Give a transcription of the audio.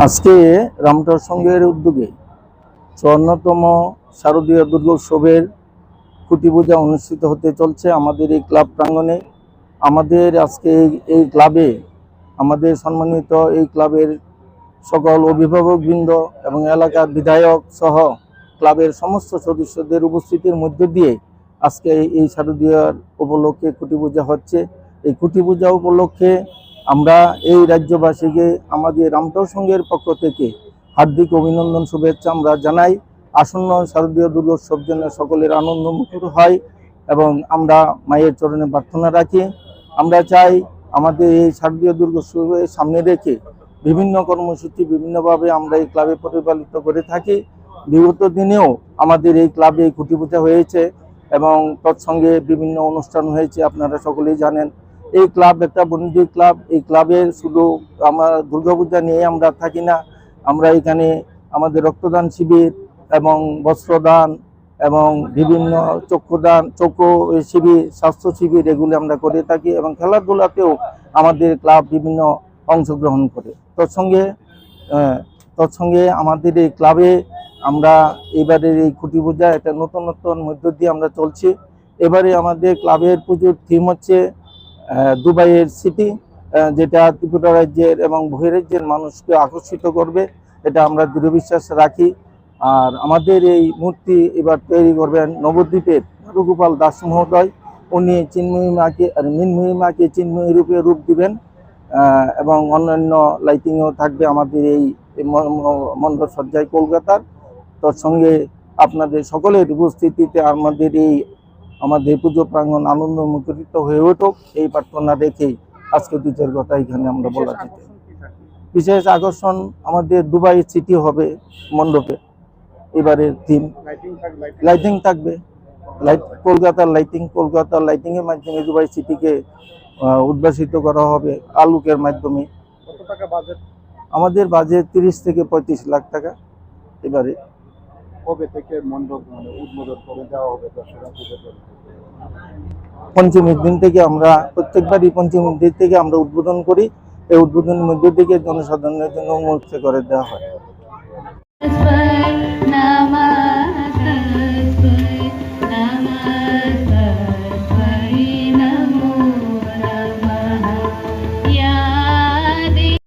আজকে রামটার সংঘের উদ্যোগে ৫৪তম শারদীয় দুর্গোৎসবের খুঁটি পূজা অনুষ্ঠিত হতে চলছে আমাদের এই ক্লাব প্রাঙ্গণে। আমাদের আজকে এই ক্লাবে আমাদের সম্মানিত এই ক্লাবের সকল অভিভাবকবৃন্দ এবং এলাকার বিধায়ক সহ ক্লাবের সমস্ত সদস্যদের উপস্থিতির মধ্য দিয়ে আজকে এই শারদীয়ার উপলক্ষে খুঁটি পূজা হচ্ছে। এই খুঁটি পূজা উপলক্ষে আমরা এই রাজ্যবাসীকে আমাদের রামটাও সংঘের পক্ষ থেকে হার্দিক অভিনন্দন শুভেচ্ছা আমরা জানাই। আসন্ন শারদীয় দুর্গোৎসব যেন সকলের আনন্দমুখর হয় এবং আমরা মায়ের চরণে প্রার্থনা রাখি। আমরা চাই আমাদের এই শারদীয় দুর্গোৎসবের সামনে রেখে বিভিন্ন কর্মসূচি বিভিন্নভাবে আমরা এই ক্লাবে পরিচালিত করে থাকি। বিগত দিনেও আমাদের এই ক্লাবে খুঁটি পূজা হয়েছে এবং তৎসঙ্গে বিভিন্ন অনুষ্ঠান হয়েছে, আপনারা সকলেই জানেন। এই ক্লাব একটা বন্ধু ক্লাব। এই ক্লাবের শুধু আমরা দুর্গাপূজা নিয়ে আমরা থাকি না, আমরা এখানে আমাদের রক্তদান শিবির এবং বস্ত্রদান এবং বিভিন্ন চক্ষু শিবির, স্বাস্থ্য শিবির এগুলি আমরা করে থাকি এবং খেলাধুলাতেও আমাদের ক্লাব বিভিন্ন অংশগ্রহণ করে। তৎসঙ্গে আমাদের এই ক্লাবে আমরা এবারের এই খুঁটি পূজা একটা নতুন মধ্য দিয়ে আমরা চলছি। এবারে আমাদের ক্লাবের পুজোর থিম হচ্ছে দুবাইয়ের সিটি, যেটা ত্রিপুরা রাজ্যের এবং বহিরাজ্যের মানুষকে আকর্ষিত করবে, এটা আমরা দৃঢ় বিশ্বাস রাখি। আর আমাদের এই মূর্তি এবার তৈরি করবেন নবদ্বীপের রঘুপাল দাস মহোদয়। উনি চিন্ময়ী মাকে আর মৃন্ময়ী মাকে চিন্ময়ী রূপে রূপ দিবেন এবং অন্যান্য লাইটিংও থাকবে আমাদের এই মণ্ডপ সজ্জায় কলকাতার। তৎসঙ্গে আপনাদের সকলের উপস্থিতিতে আমাদের পুজো প্রাঙ্গণ আনন্দ মুখরিত হয়ে উঠুক এই প্রার্থনা রেখেই আজকে দুইটার কথা এখানে আমরা বলা যেতে। বিশেষ আকর্ষণ আমাদের দুবাই সিটি হবে মণ্ডপে, এবারের থিম লাইটিং থাকবে। কলকাতার লাইটিং এর মাধ্যমে দুবাই সিটিকে উদ্ভাসিত করা হবে আলোকের মাধ্যমে। আমাদের বাজেট 30 থেকে 35 লাখ টাকা। এবারে কবে থেকে মণ্ডপ উদ্বোধন করে দেওয়া হবে? পঞ্চমীর দিন থেকে আমরা প্রত্যেকবারই পঞ্চমীর দিন থেকে আমরা উদ্বোধন করি। এই উদ্বোধনের মধ্যে থেকে জনসাধারণের জন্য উন্মুক্ত করে দেওয়া হয়।